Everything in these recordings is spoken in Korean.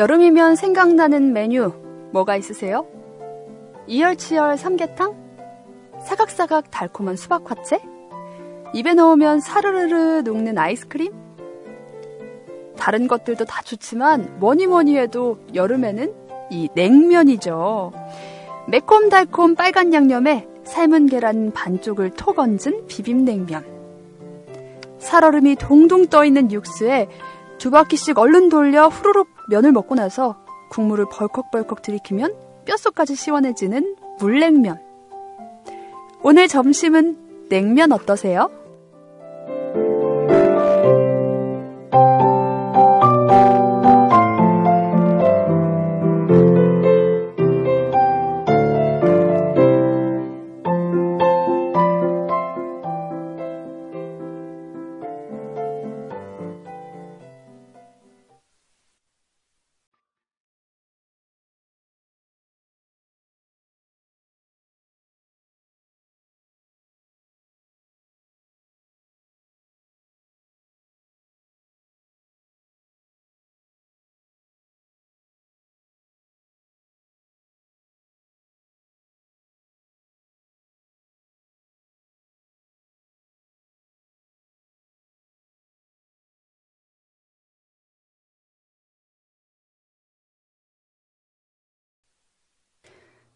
여름이면 생각나는 메뉴 뭐가 있으세요? 이열치열 삼계탕? 사각사각 달콤한 수박화채? 입에 넣으면 사르르르 녹는 아이스크림? 다른 것들도 다 좋지만 뭐니 해도 여름에는 이 냉면이죠. 매콤달콤 빨간 양념에 삶은 계란 반쪽을 톡 얹은 비빔냉면. 살얼음이 동동 떠있는 육수에 두 바퀴씩 얼른 돌려 후루룩 면을 먹고 나서 국물을 벌컥벌컥 들이키면 뼛속까지 시원해지는 물냉면. 오늘 점심은 냉면 어떠세요?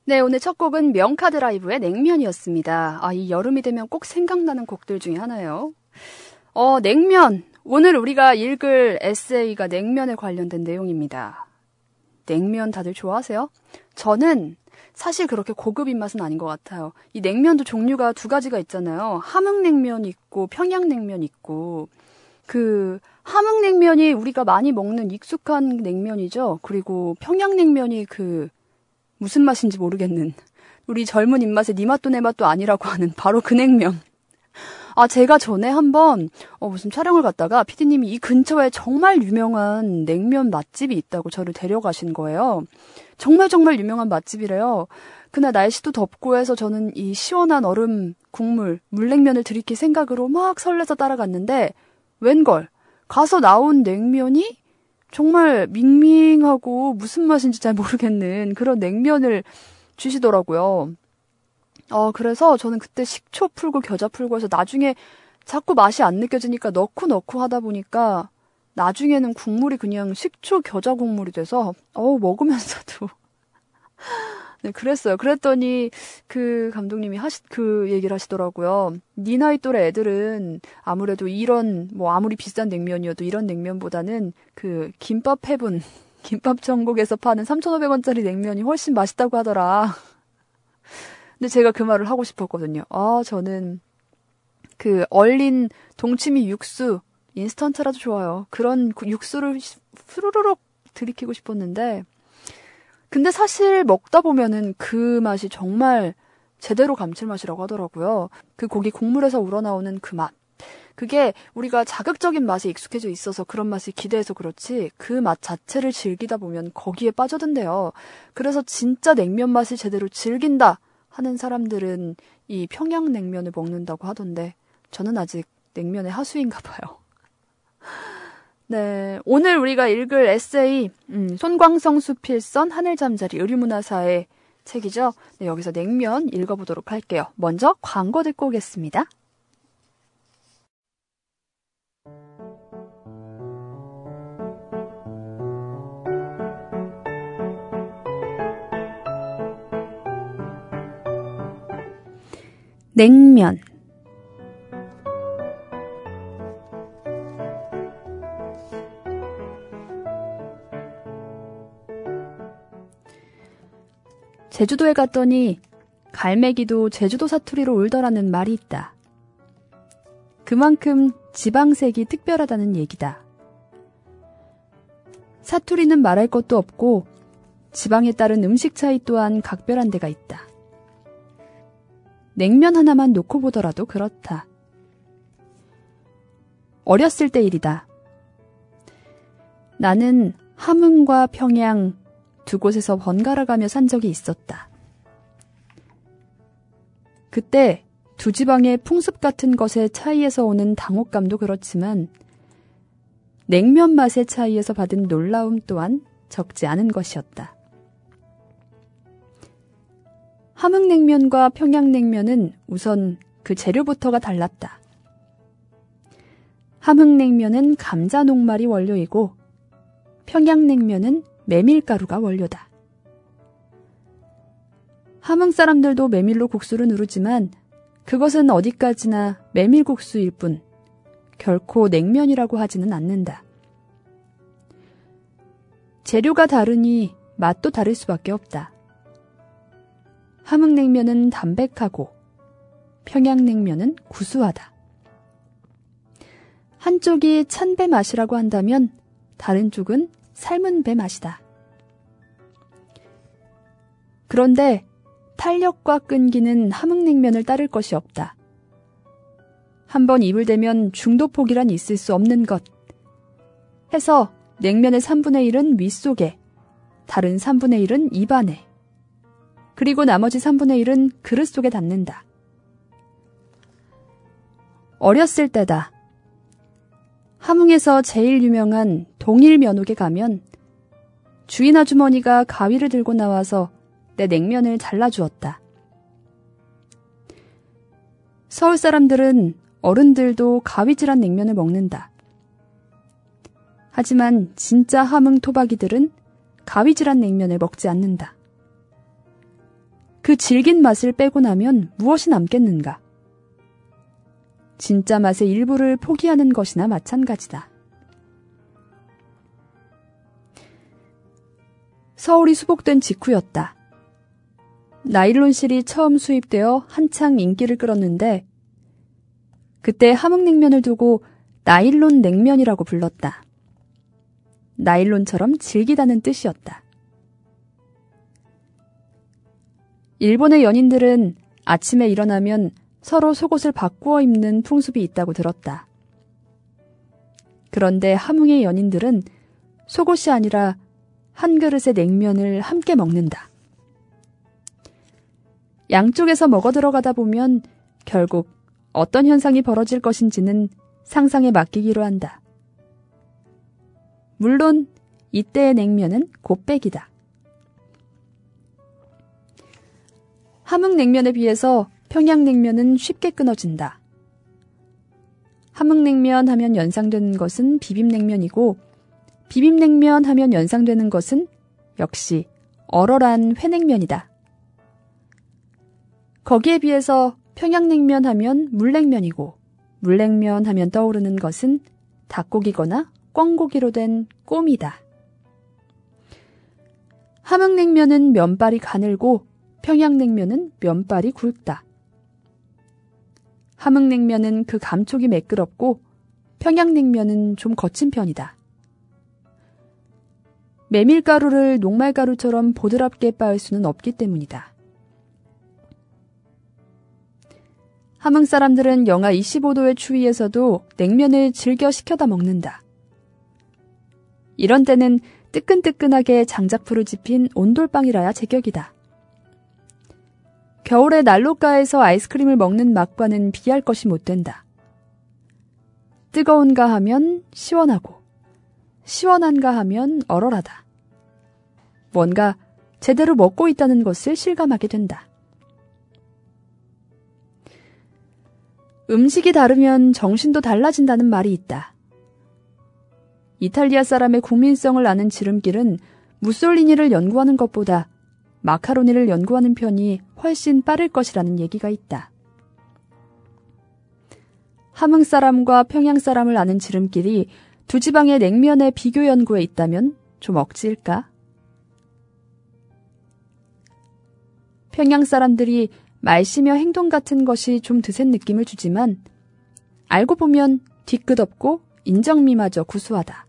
네, 오늘 첫 곡은 명카드라이브의 냉면이었습니다. 이 여름이 되면 꼭 생각나는 곡들 중에 하나예요. 냉면. 오늘 우리가 읽을 에세이가 냉면에 관련된 내용입니다. 냉면 다들 좋아하세요? 저는 사실 그렇게 고급 입맛은 아닌 것 같아요. 이 냉면도 종류가 두 가지가 있잖아요. 함흥냉면 있고 평양냉면 있고. 함흥냉면이 우리가 많이 먹는 익숙한 냉면이죠. 그리고 평양냉면이 무슨 맛인지 모르겠는, 우리 젊은 입맛에 니 맛도 내 맛도 아니라고 하는 바로 그 냉면. 제가 전에 한번 무슨 촬영을 갔다가 PD님이 이 근처에 정말 유명한 냉면 맛집이 있다고 저를 데려가신 거예요. 정말 유명한 맛집이래요. 그날 날씨도 덥고 해서 저는 이 시원한 얼음 국물, 물냉면을 들이킬 생각으로 막 설레서 따라갔는데 웬걸 가서 나온 냉면이 정말 밍밍하고 무슨 맛인지 잘 모르겠는 그런 냉면을 주시더라고요. 그래서 저는 그때 식초 풀고 겨자 풀고 해서 나중에 자꾸 맛이 안 느껴지니까 넣고 하다 보니까 나중에는 국물이 그냥 식초 겨자 국물이 돼서 먹으면서도 네, 그랬어요. 그랬더니 그 감독님이 그 얘기를 하시더라고요. 네 나이 또래 애들은 아무래도 아무리 비싼 냉면이어도 이런 냉면보다는 김밥 해분, 김밥 천국에서 파는 3,500원짜리 냉면이 훨씬 맛있다고 하더라. 근데 제가 그 말을 하고 싶었거든요. 저는 얼린 동치미 육수, 인스턴트라도 좋아요. 그런 육수를 후루룩 들이키고 싶었는데, 근데 사실 먹다 보면은 그 맛이 정말 제대로 감칠맛이라고 하더라고요. 그 고기 국물에서 우러나오는 그 맛. 그게 우리가 자극적인 맛에 익숙해져 있어서 그런 맛을 기대해서 그렇지 그 맛 자체를 즐기다 보면 거기에 빠져든대요. 그래서 진짜 냉면 맛을 제대로 즐긴다 하는 사람들은 이 평양냉면을 먹는다고 하던데 저는 아직 냉면의 하수인가 봐요. 네, 오늘 우리가 읽을 에세이 손광성 수필선 하늘잠자리 의류문화사의 책이죠. 네, 여기서 냉면 읽어보도록 할게요. 먼저 광고 듣고 오겠습니다. 냉면. 제주도에 갔더니 갈매기도 제주도 사투리로 울더라는 말이 있다. 그만큼 지방색이 특별하다는 얘기다. 사투리는 말할 것도 없고 지방에 따른 음식 차이 또한 각별한 데가 있다. 냉면 하나만 놓고 보더라도 그렇다. 어렸을 때 일이다. 나는 함흥과 평양 두 곳에서 번갈아 가며 산 적이 있었다. 그때 두 지방의 풍습 같은 것의 차이에서 오는 당혹감도 그렇지만 냉면 맛의 차이에서 받은 놀라움 또한 적지 않은 것이었다. 함흥냉면과 평양냉면은 우선 그 재료부터가 달랐다. 함흥냉면은 감자 녹말이 원료이고 평양냉면은 메밀가루가 원료다. 함흥 사람들도 메밀로 국수를 누르지만 그것은 어디까지나 메밀국수일 뿐 결코 냉면이라고 하지는 않는다. 재료가 다르니 맛도 다를 수밖에 없다. 함흥냉면은 담백하고 평양냉면은 구수하다. 한쪽이 찬배 맛이라고 한다면 다른 쪽은 삶은 배 맛이다. 그런데 탄력과 끈기는 함흥냉면을 따를 것이 없다. 한번 입을 대면 중도폭이란 있을 수 없는 것. 해서 냉면의 3분의 1은 윗속에, 다른 3분의 1은 입안에, 그리고 나머지 3분의 1은 그릇 속에 닿는다. 어렸을 때다. 함흥에서 제일 유명한 동일면옥에 가면 주인 아주머니가 가위를 들고 나와서 내 냉면을 잘라주었다. 서울 사람들은 어른들도 가위질한 냉면을 먹는다. 하지만 진짜 함흥 토박이들은 가위질한 냉면을 먹지 않는다. 그 질긴 맛을 빼고 나면 무엇이 남겠는가? 진짜 맛의 일부를 포기하는 것이나 마찬가지다. 서울이 수복된 직후였다. 나일론실이 처음 수입되어 한창 인기를 끌었는데 그때 함흥냉면을 두고 나일론 냉면이라고 불렀다. 나일론처럼 질기다는 뜻이었다. 일본의 연인들은 아침에 일어나면 서로 속옷을 바꾸어 입는 풍습이 있다고 들었다. 그런데 함흥의 연인들은 속옷이 아니라 한 그릇의 냉면을 함께 먹는다. 양쪽에서 먹어 들어가다 보면 결국 어떤 현상이 벌어질 것인지는 상상에 맡기기로 한다. 물론 이때의 냉면은 곱빼기다. 함흥냉면에 비해서 평양냉면은 쉽게 끊어진다. 함흥냉면 하면 연상되는 것은 비빔냉면이고 비빔냉면 하면 연상되는 것은 역시 얼얼한 회냉면이다. 거기에 비해서 평양냉면 하면 물냉면이고 물냉면 하면 떠오르는 것은 닭고기거나 꿩고기로 된 꼼이다. 함흥냉면은 면발이 가늘고 평양냉면은 면발이 굵다. 함흥냉면은 그 감촉이 매끄럽고 평양냉면은 좀 거친 편이다. 메밀가루를 녹말가루처럼 보드랍게 빻을 수는 없기 때문이다. 함흥 사람들은 영하 25도의 추위에서도 냉면을 즐겨 시켜다 먹는다. 이런 때는 뜨끈뜨끈하게 장작불을 지핀 온돌방이라야 제격이다. 겨울에 난로가에서 아이스크림을 먹는 맛과는 비할 것이 못 된다. 뜨거운가 하면 시원하고 시원한가 하면 얼얼하다. 뭔가 제대로 먹고 있다는 것을 실감하게 된다. 음식이 다르면 정신도 달라진다는 말이 있다. 이탈리아 사람의 국민성을 아는 지름길은 무솔리니를 연구하는 것보다 마카로니를 연구하는 편이 훨씬 빠를 것이라는 얘기가 있다. 함흥 사람과 평양 사람을 아는 지름길이 두 지방의 냉면의 비교 연구에 있다면 좀 억지일까? 평양 사람들이 말씨며 행동 같은 것이 좀 드센 느낌을 주지만 알고 보면 뒤끝없고 인정미마저 구수하다.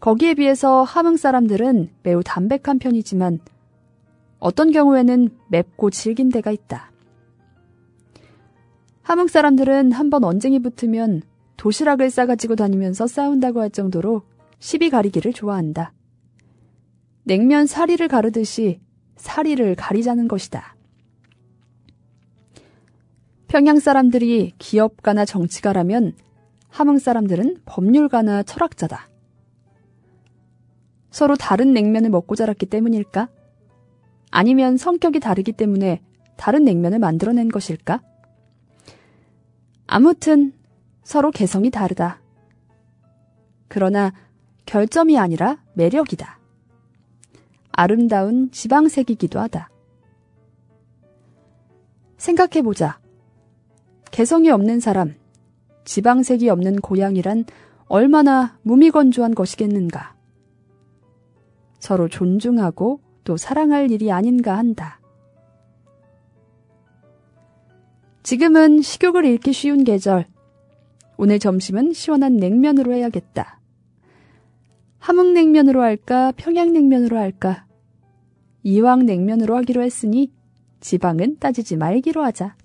거기에 비해서 함흥 사람들은 매우 담백한 편이지만 어떤 경우에는 맵고 질긴 데가 있다. 함흥 사람들은 한번 언쟁이 붙으면 도시락을 싸가지고 다니면서 싸운다고 할 정도로 시비 가리기를 좋아한다. 냉면 사리를 가르듯이 사리를 가리자는 것이다. 평양 사람들이 기업가나 정치가라면 함흥 사람들은 법률가나 철학자다. 서로 다른 냉면을 먹고 자랐기 때문일까? 아니면 성격이 다르기 때문에 다른 냉면을 만들어낸 것일까? 아무튼 서로 개성이 다르다. 그러나 결점이 아니라 매력이다. 아름다운 지방색이기도 하다. 생각해보자. 개성이 없는 사람, 지방색이 없는 고향이란 얼마나 무미건조한 것이겠는가. 서로 존중하고 또 사랑할 일이 아닌가 한다. 지금은 식욕을 잃기 쉬운 계절. 오늘 점심은 시원한 냉면으로 해야겠다. 함흥냉면으로 할까, 평양냉면으로 할까. 이왕 냉면으로 하기로 했으니 지방은 따지지 말기로 하자.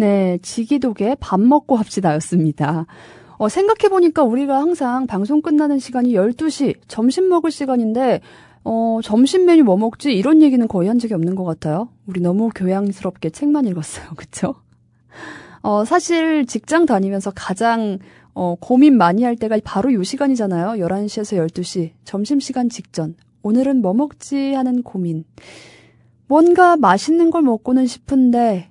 네, 지기독의 밥 먹고 합시다였습니다. 생각해보니까 우리가 항상 방송 끝나는 시간이 12시, 점심 먹을 시간인데 점심 메뉴 뭐 먹지? 이런 얘기는 거의 한 적이 없는 것 같아요. 우리 너무 교양스럽게 책만 읽었어요. 그쵸? 사실 직장 다니면서 가장 고민 많이 할 때가 바로 이 시간이잖아요. 11시에서 12시, 점심시간 직전. 오늘은 뭐 먹지 하는 고민. 뭔가 맛있는 걸 먹고는 싶은데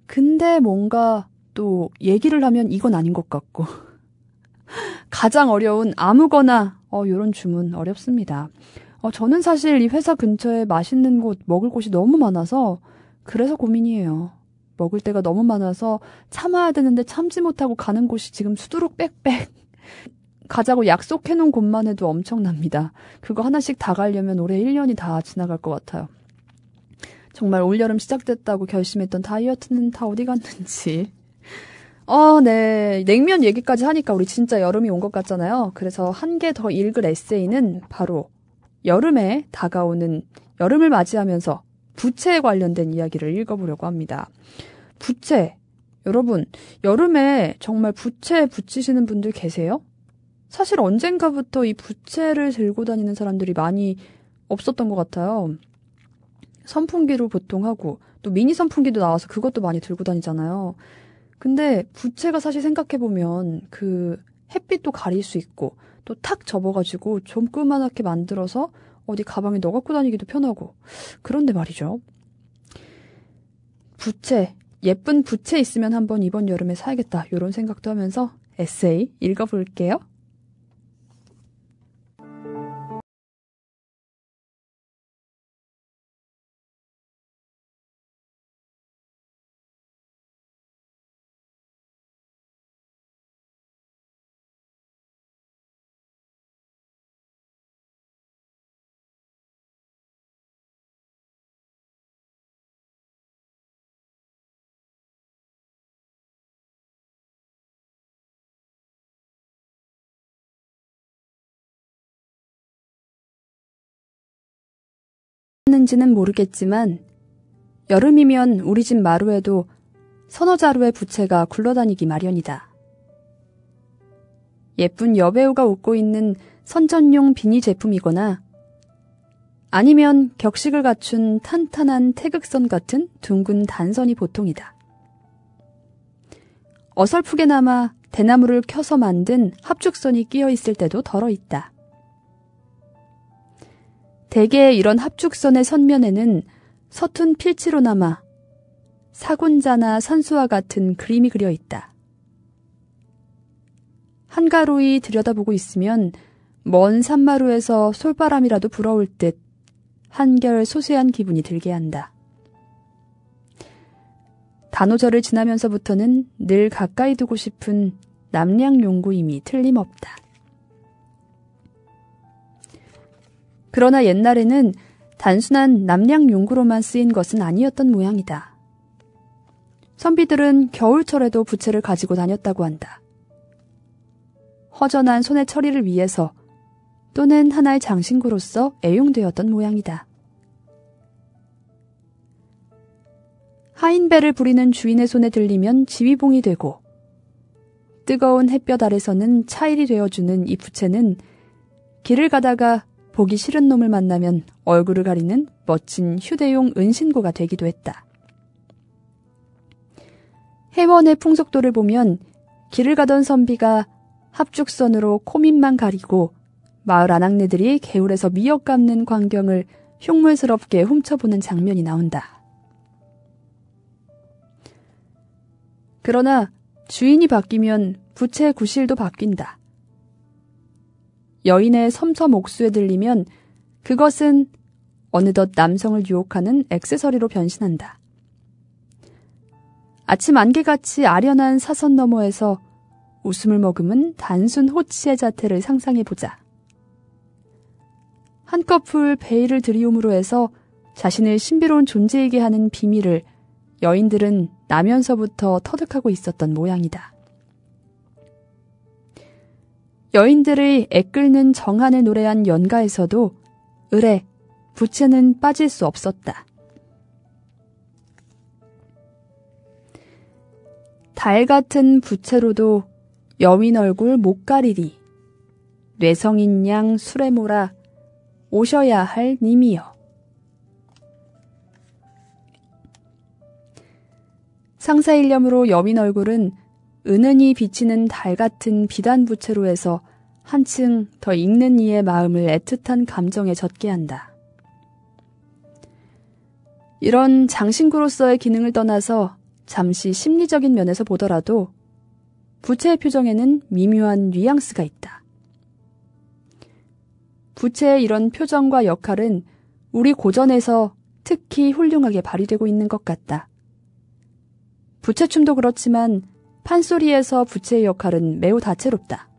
근데 뭔가 또 얘기를 하면 이건 아닌 것 같고 가장 어려운 아무거나 이런 주문 어렵습니다. 저는 사실 이 회사 근처에 맛있는 곳 먹을 곳이 너무 많아서 그래서 고민이에요. 먹을 데가 너무 많아서 참아야 되는데 참지 못하고 가는 곳이 지금 수두룩 빽빽 가자고 약속해놓은 곳만 해도 엄청납니다. 그거 하나씩 다 가려면 올해 1년이 다 지나갈 것 같아요. 정말 올여름 시작됐다고 결심했던 다이어트는 다 어디 갔는지. 네. 냉면 얘기까지 하니까 우리 진짜 여름이 온 것 같잖아요. 그래서 한 개 더 읽을 에세이는 바로 여름에 다가오는 여름을 맞이하면서 부채에 관련된 이야기를 읽어보려고 합니다. 부채. 여러분, 여름에 정말 부채 붙이시는 분들 계세요? 사실 언젠가부터 이 부채를 들고 다니는 사람들이 많이 없었던 것 같아요. 선풍기로 보통 하고 또 미니 선풍기도 나와서 그것도 많이 들고 다니잖아요. 근데 부채가 사실 생각해보면 그 햇빛도 가릴 수 있고 또 탁 접어가지고 조그만하게 만들어서 어디 가방에 넣어 갖고 다니기도 편하고 그런데 말이죠. 부채, 예쁜 부채 있으면 한번 이번 여름에 사야겠다 이런 생각도 하면서 에세이 읽어볼게요. 는지는 모르겠지만 여름이면 우리 집 마루에도 서너 자루의 부채가 굴러다니기 마련이다. 예쁜 여배우가 웃고 있는 선전용 비니 제품이거나 아니면 격식을 갖춘 탄탄한 태극선 같은 둥근 단선이 보통이다. 어설프게나마 대나무를 켜서 만든 합죽선이 끼어 있을 때도 덜어 있다. 대개 이런 합죽선의 선면에는 서툰 필치로나마 사군자나 선수와 같은 그림이 그려 있다. 한가로이 들여다보고 있으면 먼 산마루에서 솔바람이라도 불어올 듯 한결 소소한 기분이 들게 한다. 단오절을 지나면서부터는 늘 가까이 두고 싶은 남량용구임이 틀림없다. 그러나 옛날에는 단순한 남량용구로만 쓰인 것은 아니었던 모양이다. 선비들은 겨울철에도 부채를 가지고 다녔다고 한다. 허전한 손의 처리를 위해서 또는 하나의 장신구로서 애용되었던 모양이다. 하인배를 부리는 주인의 손에 들리면 지휘봉이 되고 뜨거운 햇볕 아래서는 차일이 되어주는 이 부채는 길을 가다가 보기 싫은 놈을 만나면 얼굴을 가리는 멋진 휴대용 은신구가 되기도 했다. 해원의 풍속도를 보면 길을 가던 선비가 합죽선으로 코밑만 가리고 마을 아낙네들이 개울에서 미역 감는 광경을 흉물스럽게 훔쳐보는 장면이 나온다. 그러나 주인이 바뀌면 부채의 구실도 바뀐다. 여인의 섬섬 옥수에 들리면 그것은 어느덧 남성을 유혹하는 액세서리로 변신한다. 아침 안개같이 아련한 사선 너머에서 웃음을 머금은 단순 호치의 자태를 상상해보자. 한꺼풀 베일을 들이움으로 해서 자신을 신비로운 존재이게 하는 비밀을 여인들은 나면서부터 터득하고 있었던 모양이다. 여인들의 애끓는 정한을 노래한 연가에서도 을에 부채는 빠질 수 없었다. 달 같은 부채로도 여윈 얼굴 못 가리리. 뇌성인 양 술에 몰아 오셔야 할 님이여. 상사일념으로 여윈 얼굴은 은은히 비치는 달 같은 비단 부채로 해서 한층 더 읽는 이의 마음을 애틋한 감정에 젖게 한다. 이런 장신구로서의 기능을 떠나서 잠시 심리적인 면에서 보더라도 부채의 표정에는 미묘한 뉘앙스가 있다. 부채의 이런 표정과 역할은 우리 고전에서 특히 훌륭하게 발휘되고 있는 것 같다. 부채춤도 그렇지만 판소리에서 부채의 역할은 매우 다채롭다.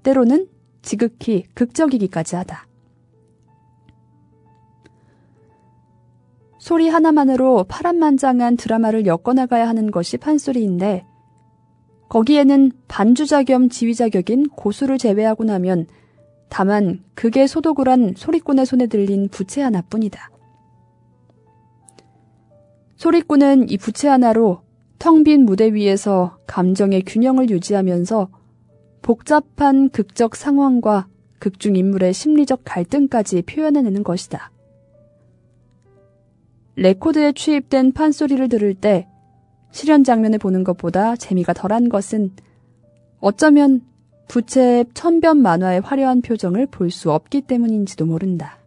때로는 지극히 극적이기까지 하다. 소리 하나만으로 파란만장한 드라마를 엮어나가야 하는 것이 판소리인데 거기에는 반주자 겸 지휘자 격인 고수를 제외하고 나면 다만 극의 소도구란 소리꾼의 손에 들린 부채 하나뿐이다. 소리꾼은 이 부채 하나로 텅 빈 무대 위에서 감정의 균형을 유지하면서 복잡한 극적 상황과 극중 인물의 심리적 갈등까지 표현해내는 것이다. 레코드에 취입된 판소리를 들을 때 실현 장면을 보는 것보다 재미가 덜한 것은 어쩌면 부채의 천변 만화의 화려한 표정을 볼 수 없기 때문인지도 모른다.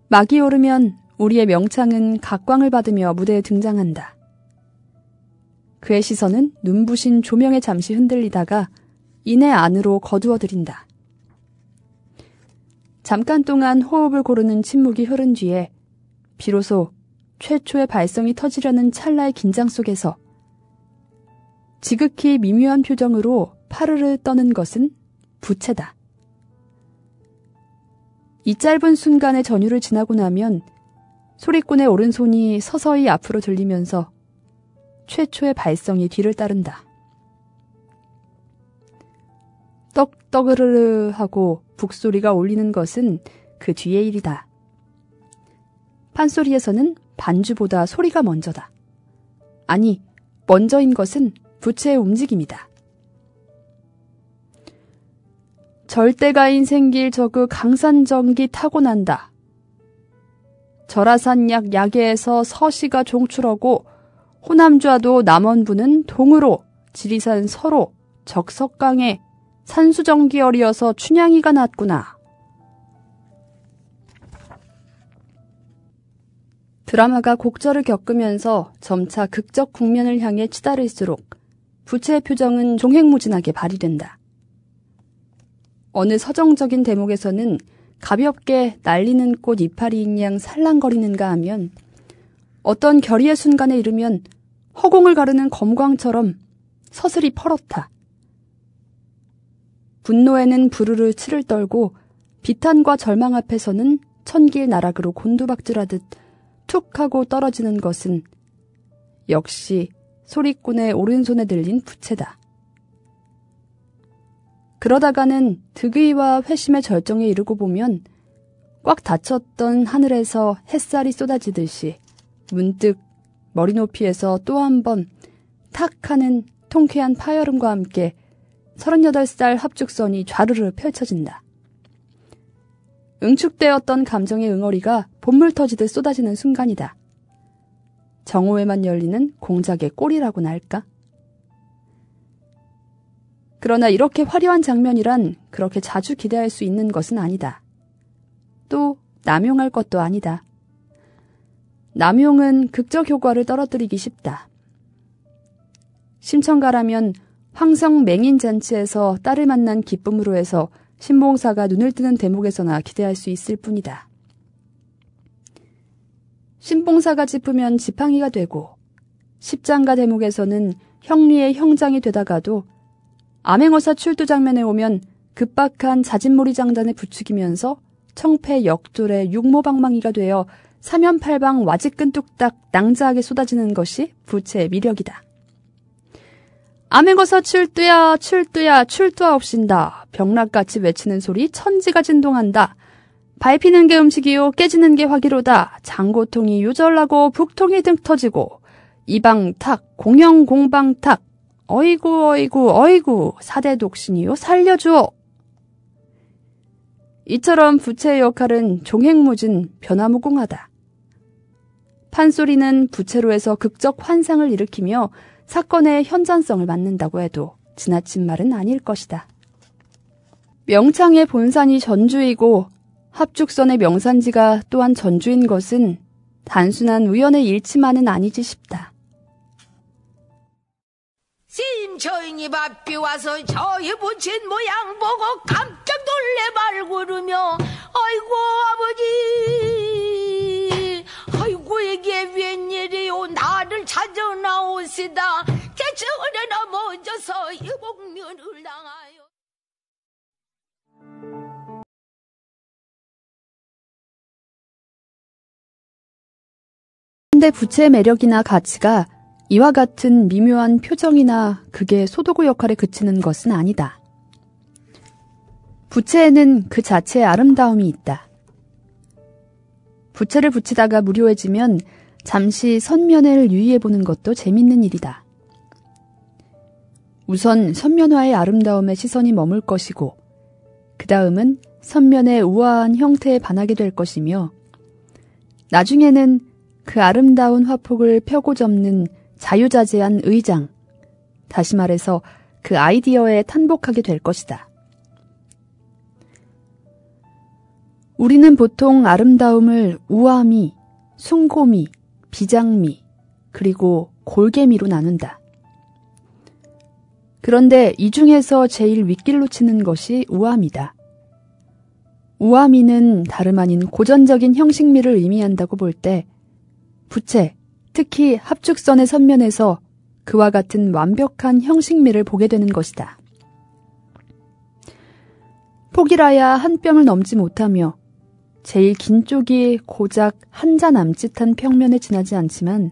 막이 오르면 우리의 명창은 각광을 받으며 무대에 등장한다. 그의 시선은 눈부신 조명에 잠시 흔들리다가 이내 안으로 거두어들인다. 잠깐 동안 호흡을 고르는 침묵이 흐른 뒤에 비로소 최초의 발성이 터지려는 찰나의 긴장 속에서 지극히 미묘한 표정으로 파르르 떠는 것은 부채다. 이 짧은 순간의 전율을 지나고 나면 소리꾼의 오른손이 서서히 앞으로 들리면서 최초의 발성이 뒤를 따른다. 떡떡으르르 하고 북소리가 울리는 것은 그 뒤의 일이다. 판소리에서는 반주보다 소리가 먼저다. 아니, 먼저인 것은 부채의 움직임이다. 절대가인 생길 저그 강산정기 타고난다. 절하산약 야계에서 서시가 종출하고 호남좌도 남원부는 동으로 지리산 서로 적석강에 산수정기 어리어서 춘향이가 났구나. 드라마가 곡절을 겪으면서 점차 극적 국면을 향해 치달을수록 부채의 표정은 종횡무진하게 발휘된다. 어느 서정적인 대목에서는 가볍게 날리는 꽃 이파리인 양 살랑거리는가 하면 어떤 결의의 순간에 이르면 허공을 가르는 검광처럼 서슬이 펄었다. 분노에는 부르르 치를 떨고 비탄과 절망 앞에서는 천길 나락으로 곤두박질하듯 툭 하고 떨어지는 것은 역시 소리꾼의 오른손에 들린 부채다. 그러다가는 득의와 회심의 절정에 이르고 보면 꽉 닫혔던 하늘에서 햇살이 쏟아지듯이 문득 머리 높이에서 또 한 번 탁 하는 통쾌한 파열음과 함께 38살 합죽선이 좌르르 펼쳐진다. 응축되었던 감정의 응어리가 본물 터지듯 쏟아지는 순간이다. 정오에만 열리는 공작의 꼴이라고나 할까? 그러나 이렇게 화려한 장면이란 그렇게 자주 기대할 수 있는 것은 아니다. 또 남용할 것도 아니다. 남용은 극적 효과를 떨어뜨리기 쉽다. 심청가라면 황성 맹인잔치에서 딸을 만난 기쁨으로 해서 신봉사가 눈을 뜨는 대목에서나 기대할 수 있을 뿐이다. 신봉사가 짚으면 지팡이가 되고 십장가 대목에서는 형리의 형장이 되다가도 암행어사 출두 장면에 오면 급박한 자진몰이 장단에 부추기면서 청패 역졸의 육모방망이가 되어 사면팔방 와지끈 뚝딱 낭자하게 쏟아지는 것이 부채의 미력이다. 암행어사 출두야 출두야 출두하옵신다. 벽락같이 외치는 소리 천지가 진동한다. 밟히는 게 음식이요 깨지는 게 화기로다. 장고통이 요절나고 북통이 등 터지고 이방탁 공영공방탁 어이구 어이구 어이구 사대독신이요 살려주오. 이처럼 부채의 역할은 종횡무진 변화무궁하다. 판소리는 부채로 해서 극적 환상을 일으키며 사건의 현장성을 맡는다고 해도 지나친 말은 아닐 것이다. 명창의 본산이 전주이고 합죽선의 명산지가 또한 전주인 것은 단순한 우연의 일치만은 아니지 싶다. 심처인이 밥비 와서 저희 부친 모양 보고 깜짝 놀래 말구르며 아이고 아버지 아이고 이게 웬일이요 나를 찾아 나오시다 개처에 넘어져서 유복면을 당하여. 근데 부채의 매력이나 가치가 이와 같은 미묘한 표정이나 극의 소도구 역할에 그치는 것은 아니다. 부채에는 그 자체의 아름다움이 있다. 부채를 붙이다가 무료해지면 잠시 선면회를 유의해보는 것도 재밌는 일이다. 우선 선면화의 아름다움에 시선이 머물 것이고 그 다음은 선면의 우아한 형태에 반하게 될 것이며 나중에는 그 아름다운 화폭을 펴고 접는 자유자재한 의장, 다시 말해서 그 아이디어에 탄복하게 될 것이다. 우리는 보통 아름다움을 우아미, 숭고미, 비장미, 그리고 골개미로 나눈다. 그런데 이 중에서 제일 윗길로 치는 것이 우아미다. 우아미는 다름 아닌 고전적인 형식미를 의미한다고 볼 때 부채, 특히 합죽선의 선면에서 그와 같은 완벽한 형식미를 보게 되는 것이다. 폭이라야 한 뼘을 넘지 못하며 제일 긴 쪽이 고작 한 자 남짓한 평면에 지나지 않지만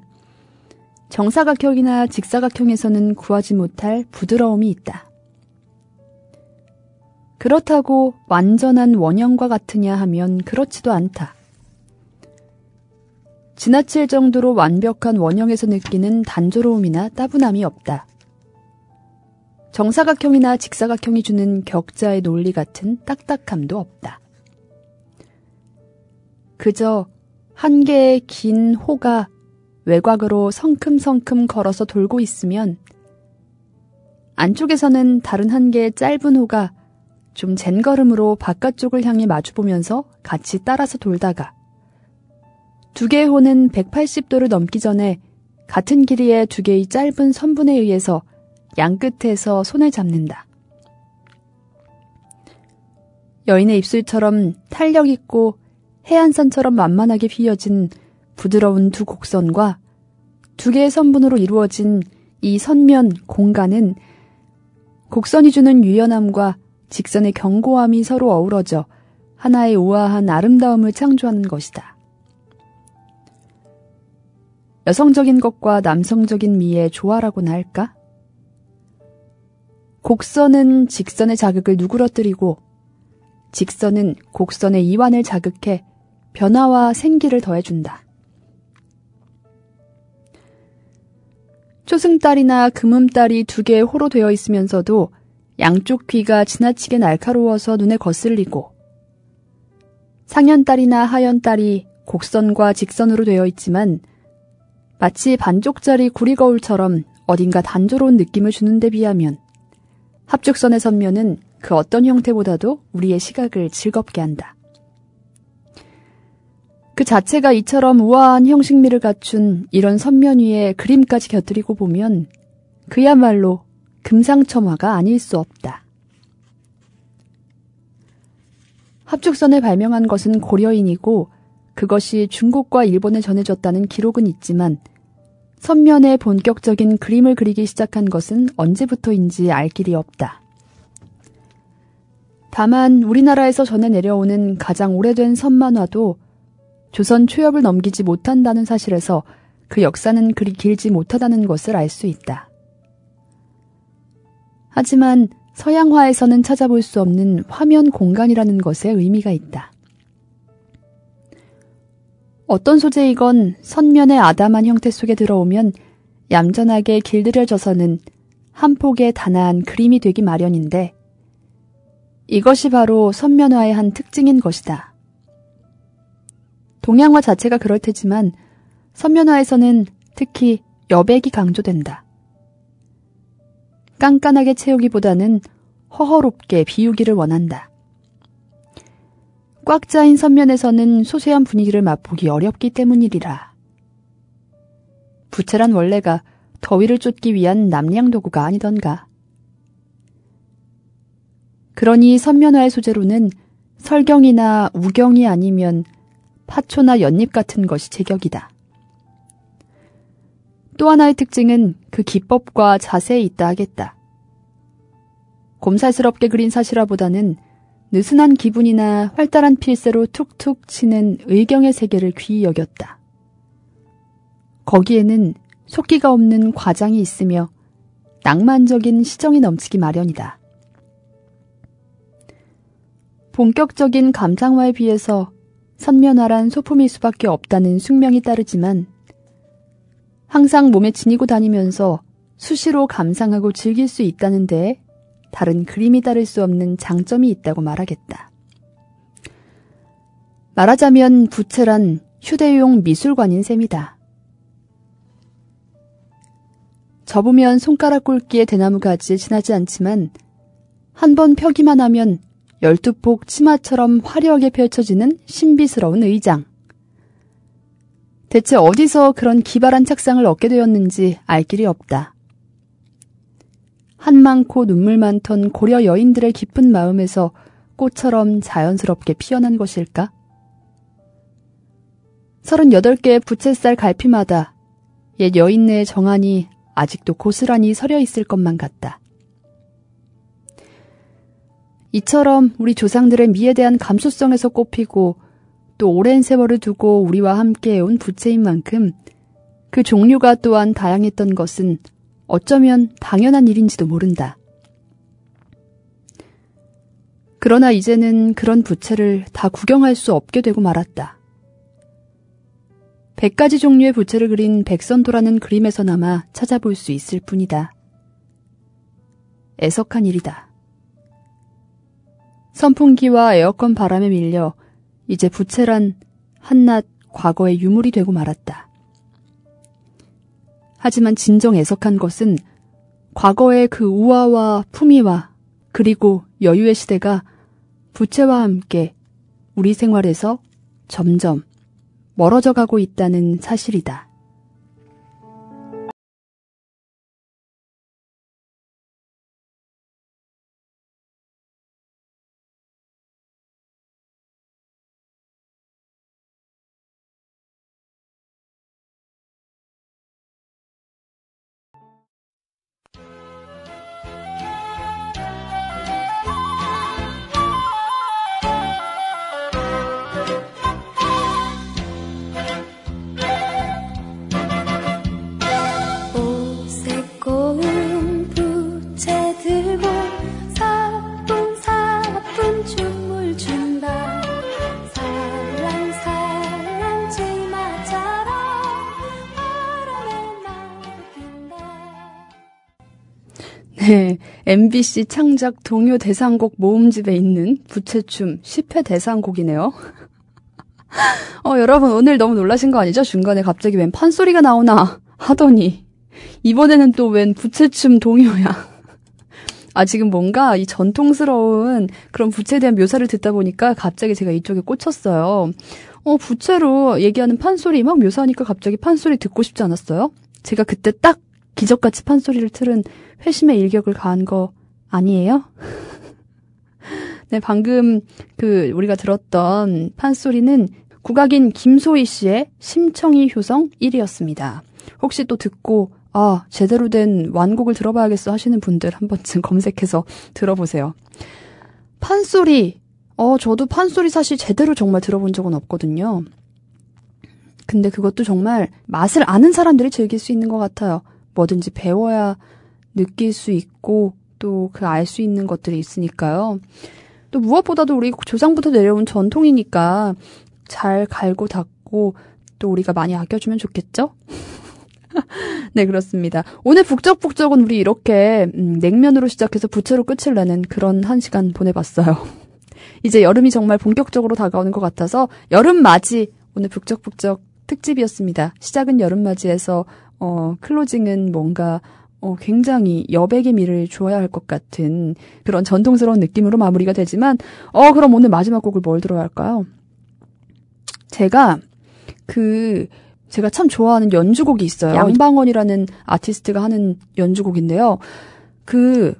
정사각형이나 직사각형에서는 구하지 못할 부드러움이 있다. 그렇다고 완전한 원형과 같으냐 하면 그렇지도 않다. 지나칠 정도로 완벽한 원형에서 느끼는 단조로움이나 따분함이 없다. 정사각형이나 직사각형이 주는 격자의 논리 같은 딱딱함도 없다. 그저 한 개의 긴 호가 외곽으로 성큼성큼 걸어서 돌고 있으면 안쪽에서는 다른 한 개의 짧은 호가 좀 젠걸음으로 바깥쪽을 향해 마주보면서 같이 따라서 돌다가 두 개의 호는 180도를 넘기 전에 같은 길이의 두 개의 짧은 선분에 의해서 양 끝에서 손을 잡는다. 여인의 입술처럼 탄력 있고 해안선처럼 만만하게 휘어진 부드러운 두 곡선과 두 개의 선분으로 이루어진 이 선면 공간은 곡선이 주는 유연함과 직선의 견고함이 서로 어우러져 하나의 우아한 아름다움을 창조하는 것이다. 여성적인 것과 남성적인 미의 조화라고나 할까? 곡선은 직선의 자극을 누그러뜨리고 직선은 곡선의 이완을 자극해 변화와 생기를 더해준다. 초승달이나 금음달이 두 개의 호로 되어 있으면서도 양쪽 귀가 지나치게 날카로워서 눈에 거슬리고 상현달이나 하현달이 곡선과 직선으로 되어 있지만 마치 반쪽짜리 구리거울처럼 어딘가 단조로운 느낌을 주는 데 비하면 합죽선의 선면은 그 어떤 형태보다도 우리의 시각을 즐겁게 한다. 그 자체가 이처럼 우아한 형식미를 갖춘 이런 선면 위에 그림까지 곁들이고 보면 그야말로 금상첨화가 아닐 수 없다. 합죽선을 발명한 것은 고려인이고 그것이 중국과 일본에 전해졌다는 기록은 있지만 선면에 본격적인 그림을 그리기 시작한 것은 언제부터인지 알 길이 없다. 다만 우리나라에서 전해 내려오는 가장 오래된 선만화도 조선 초엽을 넘기지 못한다는 사실에서 그 역사는 그리 길지 못하다는 것을 알 수 있다. 하지만 서양화에서는 찾아볼 수 없는 화면 공간이라는 것에 의미가 있다. 어떤 소재이건 선면의 아담한 형태 속에 들어오면 얌전하게 길들여져서는 한 폭의 단아한 그림이 되기 마련인데 이것이 바로 선면화의 한 특징인 것이다. 동양화 자체가 그럴 테지만 선면화에서는 특히 여백이 강조된다. 깐깐하게 채우기보다는 허허롭게 비우기를 원한다. 꽉 짜인 선면에서는 소소한 분위기를 맛보기 어렵기 때문이리라. 부채란 원래가 더위를 쫓기 위한 남량 도구가 아니던가. 그러니 선면화의 소재로는 설경이나 우경이 아니면 파초나 연잎 같은 것이 제격이다. 또 하나의 특징은 그 기법과 자세에 있다 하겠다. 곰살스럽게 그린 사실화보다는 느슨한 기분이나 활달한 필새로 툭툭 치는 의경의 세계를 귀히 여겼다. 거기에는 속기가 없는 과장이 있으며 낭만적인 시정이 넘치기 마련이다. 본격적인 감상화에 비해서 선면화란 소품일 수밖에 없다는 숙명이 따르지만 항상 몸에 지니고 다니면서 수시로 감상하고 즐길 수 있다는 데에 다른 그림이 따를 수 없는 장점이 있다고 말하겠다. 말하자면 부채란 휴대용 미술관인 셈이다. 접으면 손가락 굵기의 대나무 가지에 지나지 않지만 한 번 펴기만 하면 12폭 치마처럼 화려하게 펼쳐지는 신비스러운 의장. 대체 어디서 그런 기발한 착상을 얻게 되었는지 알 길이 없다. 한 많고 눈물 많던 고려 여인들의 깊은 마음에서 꽃처럼 자연스럽게 피어난 것일까? 38개의 부채살 갈피마다 옛 여인네의 정안이 아직도 고스란히 서려 있을 것만 같다. 이처럼 우리 조상들의 미에 대한 감수성에서 꼽히고 또 오랜 세월을 두고 우리와 함께 해온 부채인 만큼 그 종류가 또한 다양했던 것은 어쩌면 당연한 일인지도 모른다. 그러나 이제는 그런 부채를 다 구경할 수 없게 되고 말았다. 100가지 종류의 부채를 그린 백선도라는 그림에서나마 찾아볼 수 있을 뿐이다. 애석한 일이다. 선풍기와 에어컨 바람에 밀려 이제 부채란 한낱 과거의 유물이 되고 말았다. 하지만 진정 애석한 것은 과거의 그 우아와 품위와 그리고 여유의 시대가 부채와 함께 우리 생활에서 점점 멀어져 가고 있다는 사실이다. 네, MBC 창작 동요 대상곡 모음집에 있는 부채춤 10회 대상곡이네요. 여러분 오늘 너무 놀라신 거 아니죠? 중간에 갑자기 웬 판소리가 나오나 하더니 이번에는 또 웬 부채춤 동요야. 지금 뭔가 이 전통스러운 그런 부채에 대한 묘사를 듣다 보니까 갑자기 제가 이쪽에 꽂혔어요. 부채로 얘기하는 판소리 막 묘사하니까 갑자기 판소리 듣고 싶지 않았어요? 제가 그때 딱 기적같이 판소리를 틀은 회심의 일격을 가한 거 아니에요? 네, 방금 우리가 들었던 판소리는 국악인 김소희 씨의 심청이 효성 1위였습니다. 혹시 또 듣고 제대로 된 완곡을 들어봐야겠어 하시는 분들 한 번쯤 검색해서 들어보세요. 판소리, 저도 판소리 사실 제대로 정말 들어본 적은 없거든요. 근데 그것도 정말 맛을 아는 사람들이 즐길 수 있는 것 같아요. 뭐든지 배워야 느낄 수 있고 또 알 수 있는 것들이 있으니까요. 또 무엇보다도 우리 조상부터 내려온 전통이니까 잘 갈고 닦고 또 우리가 많이 아껴주면 좋겠죠? 네, 그렇습니다. 오늘 북적북적은 우리 이렇게 냉면으로 시작해서 부채로 끝을 내는 그런 한 시간 보내봤어요. 이제 여름이 정말 본격적으로 다가오는 것 같아서 여름맞이 오늘 북적북적 특집이었습니다. 시작은 여름맞이에서 클로징은 뭔가 굉장히 여백의 미를 주어야 할 것 같은 그런 전통스러운 느낌으로 마무리가 되지만 그럼 오늘 마지막 곡을 뭘 들어야 할까요? 제가 참 좋아하는 연주곡이 있어요. 양방원이라는 아티스트가 하는 연주곡인데요.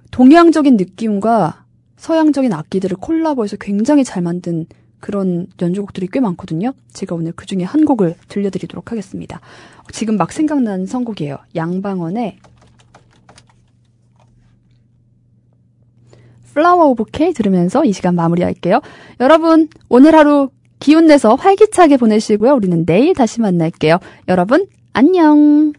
동양적인 느낌과 서양적인 악기들을 콜라보해서 굉장히 잘 만든 그런 연주곡들이 꽤 많거든요. 제가 오늘 그중에 한 곡을 들려드리도록 하겠습니다. 지금 막 생각나는 선곡이에요. 양방원의 플라워 오브 K 들으면서 이 시간 마무리할게요. 여러분 오늘 하루 기운 내서 활기차게 보내시고요. 우리는 내일 다시 만날게요. 여러분 안녕.